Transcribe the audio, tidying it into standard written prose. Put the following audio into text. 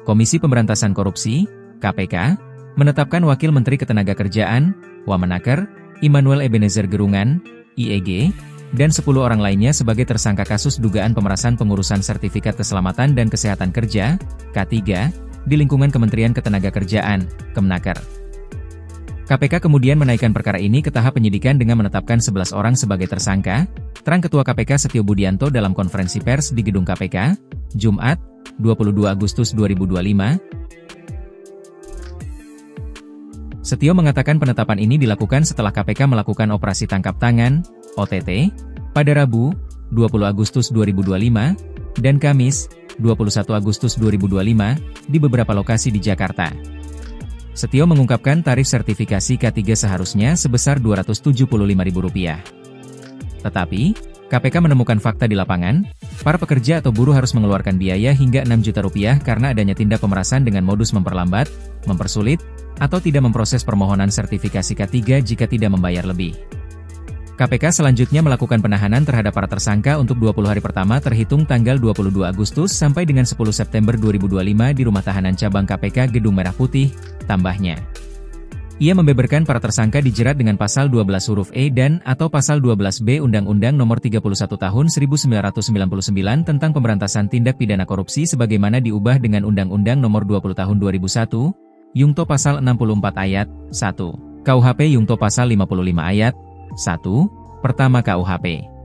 Komisi Pemberantasan Korupsi, KPK, menetapkan Wakil Menteri Ketenagakerjaan, Wamenaker, Immanuel Ebenezer Gerungan, IEG, dan 10 orang lainnya sebagai tersangka kasus dugaan pemerasan pengurusan Sertifikat Keselamatan dan Kesehatan Kerja, K3, di lingkungan Kementerian Ketenagakerjaan, Kemnaker. KPK kemudian menaikkan perkara ini ke tahap penyidikan dengan menetapkan 11 orang sebagai tersangka, terang Ketua KPK Setio Budianto dalam konferensi pers di Gedung KPK, Jumat, 22 Agustus 2025. Setio mengatakan penetapan ini dilakukan setelah KPK melakukan operasi tangkap tangan, OTT, pada Rabu, 20 Agustus 2025, dan Kamis, 21 Agustus 2025, di beberapa lokasi di Jakarta. Setio mengungkapkan tarif sertifikasi K3 seharusnya sebesar Rp275.000. Tetapi, KPK menemukan fakta di lapangan, para pekerja atau buruh harus mengeluarkan biaya hingga Rp6 juta karena adanya tindak pemerasan dengan modus memperlambat, mempersulit, atau tidak memproses permohonan sertifikasi K3 jika tidak membayar lebih. KPK selanjutnya melakukan penahanan terhadap para tersangka untuk 20 hari pertama terhitung tanggal 22 Agustus sampai dengan 10 September 2025 di Rumah Tahanan Cabang KPK Gedung Merah Putih, tambahnya. Ia membeberkan para tersangka dijerat dengan pasal 12 huruf E dan atau pasal 12B Undang-Undang Nomor 31 Tahun 1999 tentang Pemberantasan Tindak Pidana Korupsi sebagaimana diubah dengan Undang-Undang Nomor 20 Tahun 2001, Yungto Pasal 64 Ayat 1, KUHP Yungto Pasal 55 Ayat 1, Pertama KUHP.